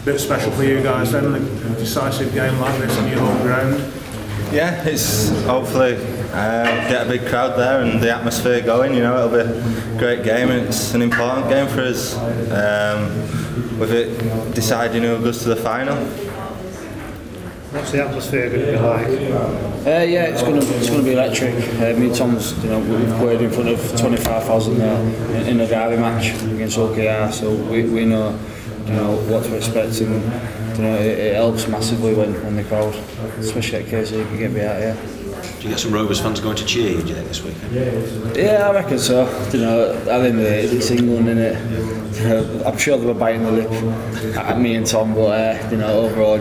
Bit special for you guys then, a decisive game like this on your home ground. Yeah, it's hopefully get a big crowd there and the atmosphere going. You know, it'll be a great game and it's an important game for us. With it deciding who goes to the final. What's the atmosphere going to be like? Yeah, it's going to be electric. Me and Tom's, we've played in front of 25,000 in a derby match against OKR, so we know, what to expect, and it helps massively when the crowd, especially at KC, can get behind here. Do you get some Rovers fans going to cheer you, do you think, this weekend? Yeah, I reckon so. At the end of the day, it's England, innit? I'm sure they were biting the lip at me and Tom, but overall,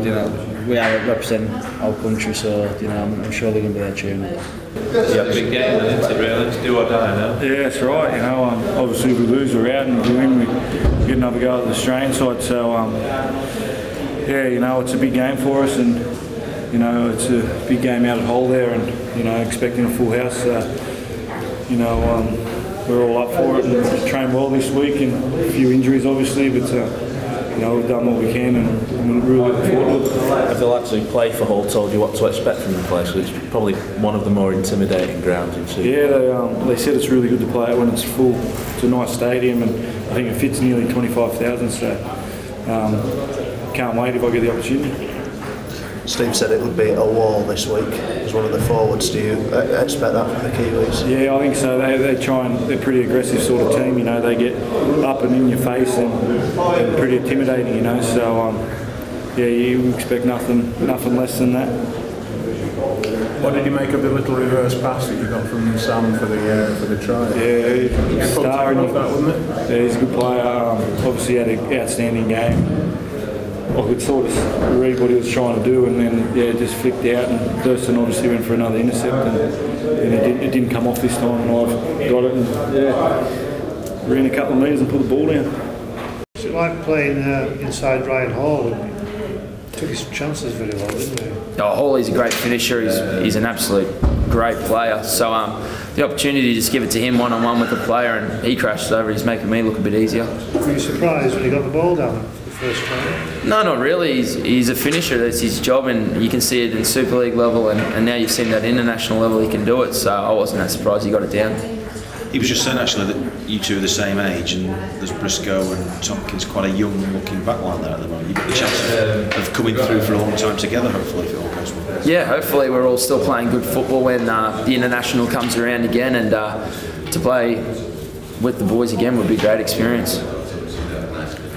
we are representing our country, so I'm sure they're going to be there cheering. Yeah, big game, isn't it, really? It's do or die now. Yeah, that's right. Obviously if we lose, we're out, and if we win, we get another go at the Australian side. So it's a big game for us, and it's a big game out at Hull there, and expecting a full house. We're all up for it, and we've trained well this week, and a few injuries obviously, but we've done what we can, and we're really looking forward to it. Have the lads who play for Hull told you what to expect from the place? So it's probably one of the more intimidating grounds in Super. Yeah, they said it's really good to play it when it's full. It's a nice stadium, and I think it fits nearly 25,000. So can't wait if I get the opportunity. Steve said it would be a wall this week as one of the forwards. Do you expect that from the Kiwis? Yeah, I think so. They try and they're a pretty aggressive sort of team. They get up and in your face and pretty intimidating. So you expect nothing less than that. What did you make of the little reverse pass that you got from Sam for the try? Yeah, star, and that, wouldn't it? Yeah, he's a good player. Obviously had an outstanding game. I could sort of read what he was trying to do, and then it just flicked out, and Thurston obviously went for another intercept, and it didn't come off this time, and I've got it, and ran a couple of metres and put the ball down. What's it like playing inside Ryan Hall? Took his chances very well, didn't he? Hawley's a great finisher. He's an absolute great player. So the opportunity to just give it to him one-on-one with the player, and he crashed over. He's making me look a bit easier. Were you surprised when he got the ball down the first time? No, not really. He's a finisher. That's his job, and you can see it in Super League level, and now you've seen that international level he can do it. So I wasn't that surprised he got it down. He was just saying actually that you two are the same age, and there's Briscoe and Tompkins, quite a young looking backline there at the moment. You've got the chance of coming through for a long time together, hopefully, if it all goes well. Yeah, hopefully we're all still playing good football when the international comes around again, and to play with the boys again would be a great experience.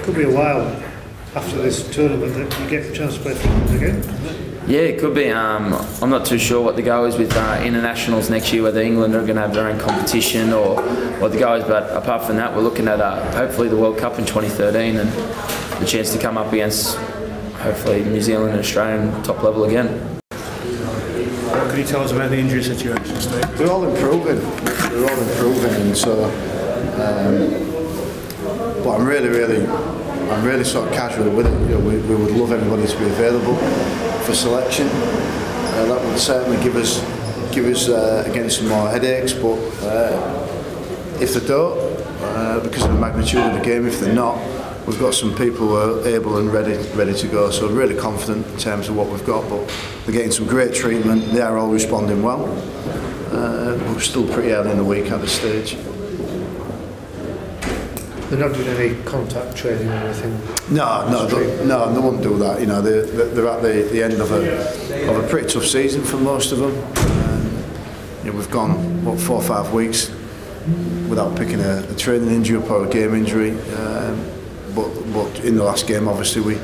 Could be a while after this tournament that you get a chance to play football again. Yeah, it could be. I'm not too sure what the go is with internationals next year, whether England are going to have their own competition or what the go is, but apart from that, we're looking at hopefully the World Cup in 2013 and the chance to come up against hopefully New Zealand and Australian top level again. What can you tell us about the injury situation, Steve? They're all improving, and so but I'm really sort of casual with it. We would love everybody to be available for selection. That would certainly give us again some more headaches. But if they don't, because of the magnitude of the game, if they're not, we've got some people who are able and ready to go. So I'm really confident in terms of what we've got. But they're getting some great treatment. They are all responding well. We're still pretty early in the week at this stage. They're not doing any contact training or anything? No, they won't do that. They're at the end of a pretty tough season for most of them. We've gone 4 or 5 weeks without picking a training injury up or a game injury. But in the last game, obviously we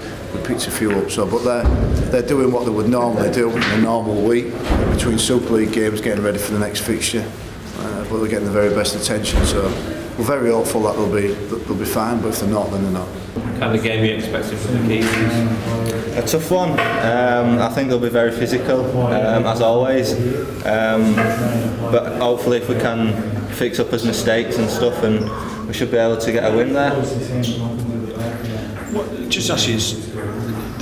picked a few up. But they're doing what they would normally do in a normal week between Super League games, getting ready for the next fixture. But they're getting the very best attention. So we're very hopeful that they'll be fine. But if they're not, then they're not. What kind of game are you expecting from the Kiwis? A tough one. I think they'll be very physical, as always. But hopefully, if we can fix up his mistakes and stuff, and we should be able to get a win there. Just ask you,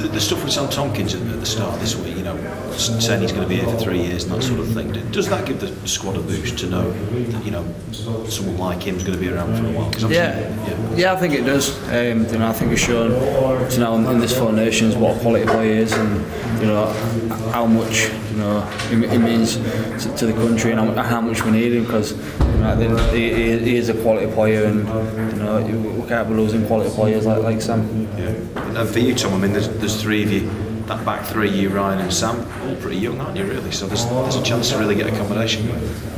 the stuff with Sam Tompkins at the start of this week, saying he's going to be here for 3 years and that sort of thing. Does that give the squad a boost to know that someone like him is going to be around for a while? Yeah, I think it does. I think it's shown in this Four Nations what a quality player is, and how much it means to the country, and how much we need him, because he is a quality player, and we can't be losing quality players like Sam. Yeah. And for you, Tom, I mean, there's three of you. That back three, you, Ryan and Sam, all pretty young, aren't you, really? So there's a chance to really get accommodation.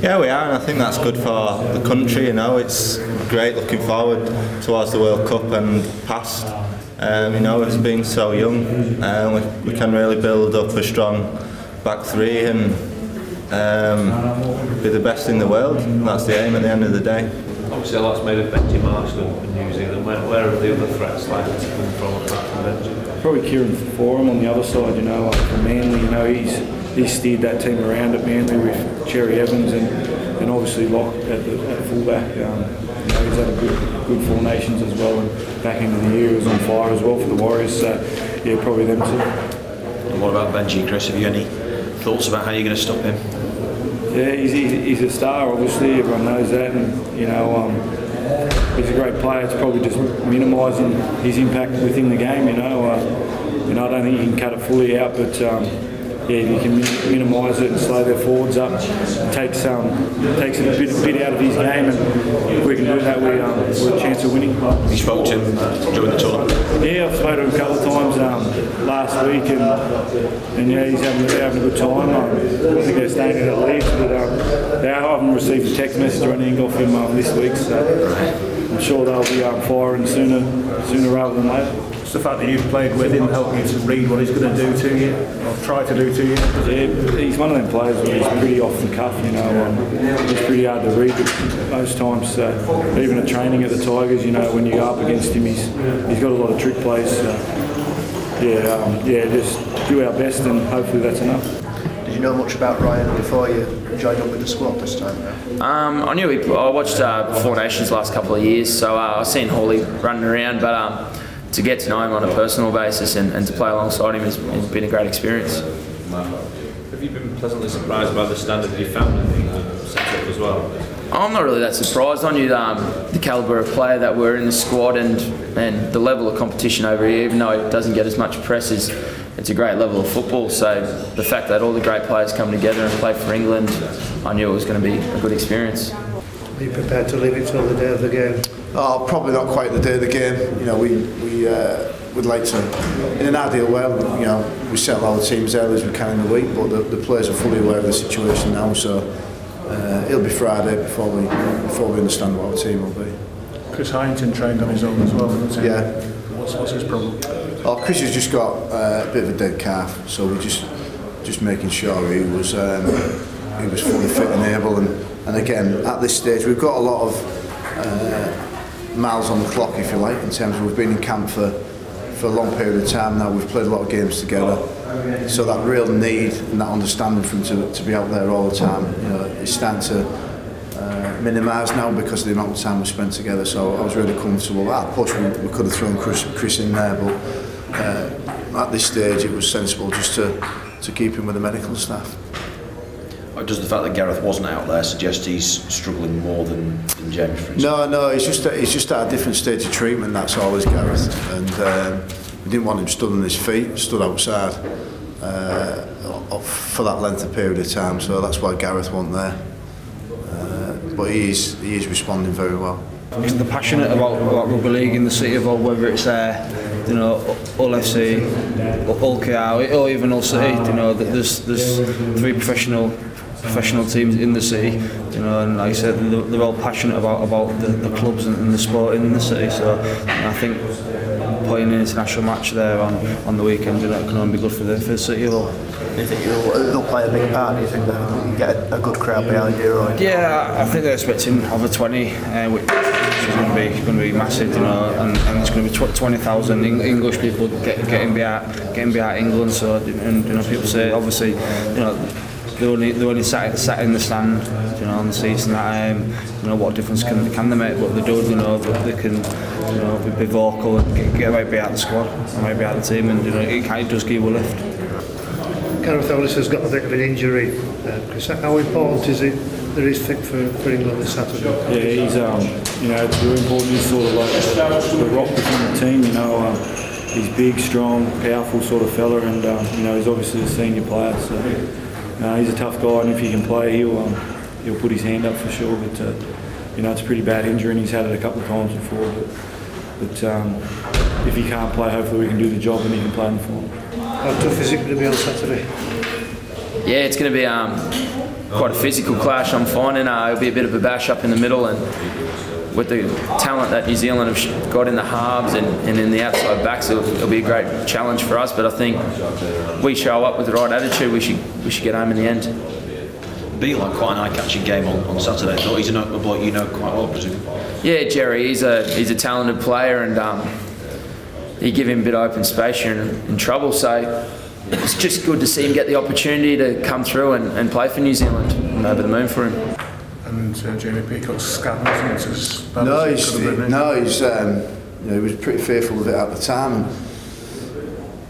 Yeah, we are, and I think that's good for the country. It's great looking forward towards the World Cup and past. It's been so young, we can really build up a strong back three and be the best in the world. That's the aim at the end of the day. Obviously, a lot's made of Benji Marshall and New Zealand. Where are the other threats likely to come from apart from Benji? Probably Kieran Forum on the other side, for Manly, he's steered that team around at Manly with Cherry Evans and obviously Locke at fullback. He's had a good Four Nations as well, and back into the year he was on fire as well for the Warriors, so yeah, probably them two. And what about Benji, Chris? Have you any thoughts about how you're going to stop him? Yeah, he's a star, obviously, everyone knows that, and he's a great player. It's probably just minimising his impact within the game. I don't think you can cut it fully out, but if you can minimise it and slow their forwards up, it takes it a bit out of his game, and if we can do that, we're a chance of winning. You spoke to him during the tournament? Yeah, I've spoken to him a couple of times last week, and he's having a good time. I think they're staying at Leeds, but I haven't received a text message or anything off him this week, so I'm sure they'll be firing sooner rather than later. It's the fact that you've played with him help you to read what he's going to do to you, or try to do to you? Yeah, he's one of them players where he's pretty off the cuff, He's pretty hard to read most times. Even at training at the Tigers, when you go up against him, he's got a lot of trick plays. Just do our best, and hopefully that's enough. Did you know much about Ryan before you joined up with the squad this time now? I knew I watched Four Nations last couple of years, so I've seen Hawley running around, but to get to know him on a personal basis and to play alongside him has been a great experience. Have you been pleasantly surprised by the standard that you found in England set up as well? I'm not really that surprised. I knew the calibre of player that were in the squad and the level of competition over here, even though it doesn't get as much press, it's a great level of football. So the fact that all the great players come together and play for England, I knew it was going to be a good experience. Are you prepared to leave it till the day of the game? Oh, probably not quite the day of the game. We'd like to, in an ideal world, we settle our teams early as we can in the week, but the players are fully aware of the situation now, so it'll be Friday before we understand what our team will be. Chris Hyington trained on his own as well, hasn't he? Yeah. What's his problem? Oh, Chris has just got a bit of a dead calf, so we're just making sure he was fully fit and able, and again at this stage we've got a lot of miles on the clock, if you like, in terms of we've been in camp for a long period of time now. We've played a lot of games together, so that real need and that understanding for him to be out there all the time, is starting to minimise now because of the amount of time we spent together. So I was really comfortable. At push we could have thrown Chris in there, but at this stage it was sensible just to keep him with the medical staff. Does the fact that Gareth wasn't out there suggest he's struggling more than James, for instance? No, he's just at a different stage of treatment, that's all, is Gareth. And we didn't want him stood on his feet, stood outside for that length of period of time, so that's why Gareth wasn't there. But he is responding very well. They're passionate about rugby league in the city of Hull, whether it's Hull FC, Hull KR, or even Hull City. There's three professional teams in the city, and like I said, they're all passionate about the clubs and the sport in the city. So I think playing an international match there on the weekend, can only be good for the city of Hull. Do you think they'll play a big part? Do you think that you get a good crowd behind you? Yeah, I think they're expecting over 20, which is going to be massive, and there's going to be 20,000 English people getting behind England. So people say obviously, they're only sat in the stand, on the seats, and that, what difference can they make? But they do, they can, be vocal and get right behind the squad and right behind the team, and it does give a lift. Gareth Ellis has got a bit of an injury. Chris, how important is it that he's fit for England this Saturday? Yeah, he's it's really important. He's sort of like the rock within the team. He's big, strong, powerful sort of fella, and he's obviously a senior player. So he's a tough guy, and if he can play, he'll put his hand up for sure. But it's a pretty bad injury, and he's had it a couple of times before. But if he can't play, hopefully we can do the job and he can play in the final. How tough is it going to be on Saturday? Yeah, it's going to be quite a physical clash. I'm finding it'll be a bit of a bash up in the middle, and with the talent that New Zealand have got in the halves and in the outside backs, it'll be a great challenge for us. But I think we show up with the right attitude, we should get home in the end. Be like quite an eye-catching game on Saturday. I thought he's a bloke you know quite well, presumably. Yeah, Jerry, he's a talented player, and you give him a bit of open space, you're in trouble. So it's just good to see him get the opportunity to come through and play for New Zealand. I'm over the moon for him. And Jamie Peacock's scan wasn't as bad No, as it could have been. he was pretty fearful of it at the time. And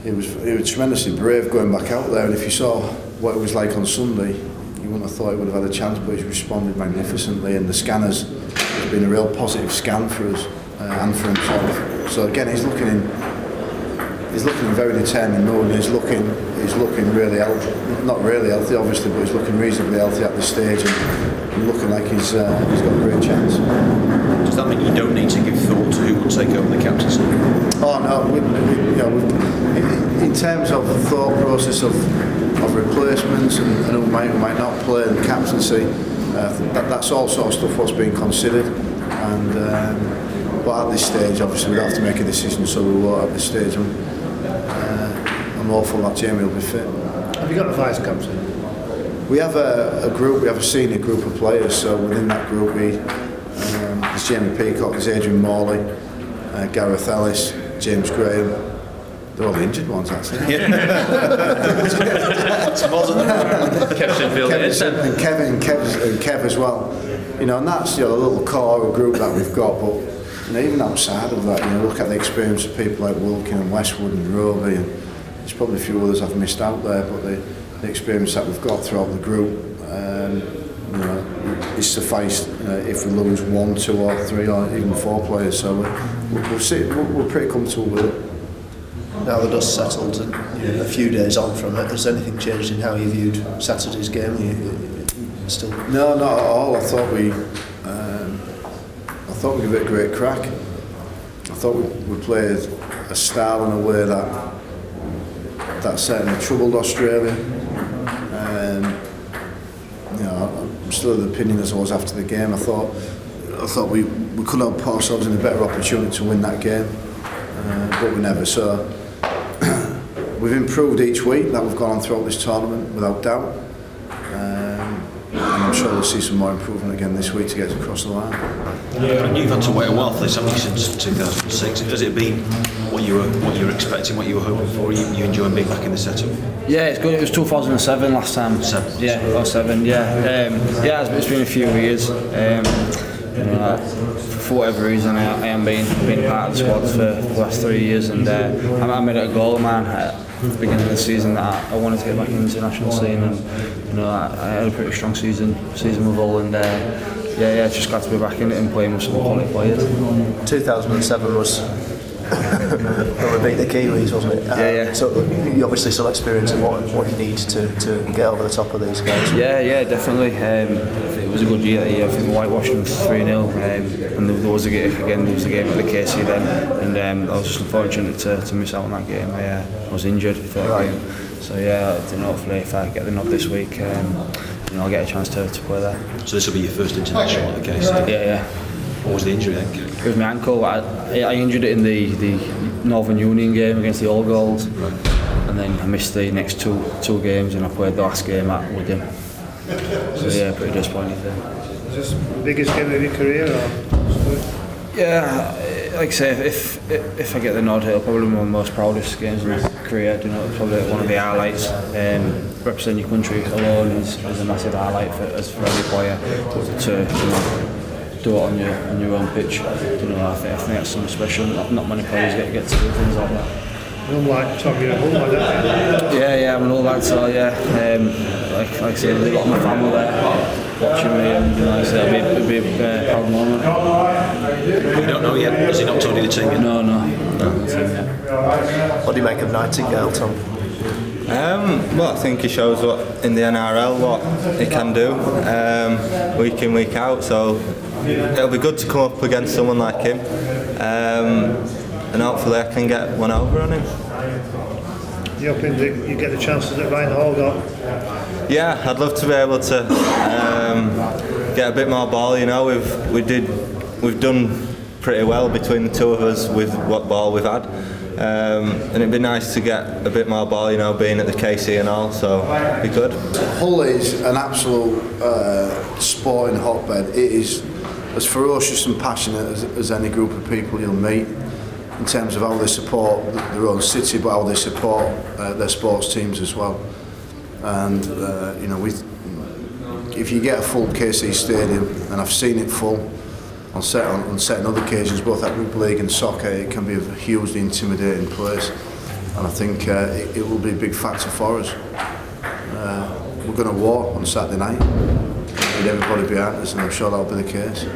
he was tremendously brave going back out there. And if you saw what it was like on Sunday, you wouldn't have thought he would have had a chance, but he's responded magnificently. And the scanners has been a real positive scan for us and for himself. So again, he's looking in very determined mode. He's looking really healthy, not really healthy obviously, but he's looking reasonably healthy at this stage, and looking like he's got a great chance. Does that mean you don't need to give thought to who will take over the captaincy? Oh no, in terms of the thought process of replacements and who might or might not play in the captaincy, that's all sort of stuff what's being considered. And but at this stage, obviously, we'd have to make a decision, so we won't at this stage. I'm hopeful that Jamie will be fit. Have you got a vice captain? We have a group. We have a senior group of players. So within that group, there's Jamie Peacock, there's Adrian Morley, Gareth Ellis, James Graham. They're all the injured ones, actually. Kevin and Kev as well. And that's the little core group that we've got. But even outside of that, look at the experience of people like Wilkin and Westwood and Roby, and there's probably a few others I've missed out there, but the experience that we've got throughout the group is sufficed if we lose 1, 2 or 3 or even 4 players. So we're pretty comfortable with it. Now the dust settled and a few days on from it, has anything changed in how you viewed Saturday's game? Still? No, not at all. I thought we gave it a great crack. I thought we played a style in a way that certainly troubled Australia. I'm still of the opinion as I was after the game. I thought we could have put ourselves in a better opportunity to win that game, but we never. So we've improved each week that we've gone on throughout this tournament, without doubt. And I'm sure we'll see some more improvement again this week to get us across the line. Yeah. You've had to wait a while for this, haven't you, since 2006? Has it been what you were expecting, what you were hoping for? You enjoying being back in the setup? Yeah, it's good. It was 2007 last time. 7. Yeah, 07. Yeah, it's been a few years. For whatever reason, I am being part of the squad for the last 3 years, and I made it a goal, man. At the beginning of the season that I wanted to get back in the international scene, and I had a pretty strong season with all, and just glad to be back in it and playing with some quality players. 2007 was when we beat the Kiwis, wasn't it? Yeah. So you obviously still experiencing what you need to get over the top of these guys. Yeah, definitely. It was a good year. I think we whitewashed them 3-0, and there was a game at the KC then, and I was just unfortunate to miss out on that game. I was injured for that game, so hopefully if I get the nod this week, I'll get a chance to play there. So this will be your first international at the KC? Yeah. What was the injury then? It was my ankle. I injured it in the Northern Union game against the All Golds, and then I missed the next two games, and I played the last game at Wigan. So pretty disappointed there. Is this the biggest game of your career? Or? Yeah, like I say, if I get the nod, it'll probably be one of the most proudest games in my career. It's probably one of the highlights. Representing your country alone is a massive highlight for every player. But to do it on your own pitch, I think that's something special. Not many players get to do things like that. Unlike Tom, you're a Hull lad, aren't you? Yeah, I'm an old lad, so yeah. Like I say, there's a lot of my family there watching me, and like I say, it'll be a proud moment. You don't know yet? Has he not told you the team yet? No, not team yet. What do you make of Nightingale, Tom? Well, I think he shows what in the NRL what he can do week in, week out. So it'll be good to come up against someone like him, and hopefully I can get one over on him. You hoping that you get the chances that Ryan Hall got? Yeah, I'd love to be able to get a bit more ball. You know, we've done pretty well between the two of us with what ball we've had. And it'd be nice to get a bit more ball, you know, being at the KC and all, so it'd be good. Hull is an absolute sporting hotbed. It is as ferocious and passionate as any group of people you'll meet in terms of how they support their own city, but how they support their sports teams as well. And you know, if you get a full KC stadium, and I've seen it full on certain other occasions, both at Rugby League and soccer, it can be a hugely intimidating place, and I think it will be a big factor for us. We're going to war on Saturday night, with everybody behind us, and I'm sure that'll be the case.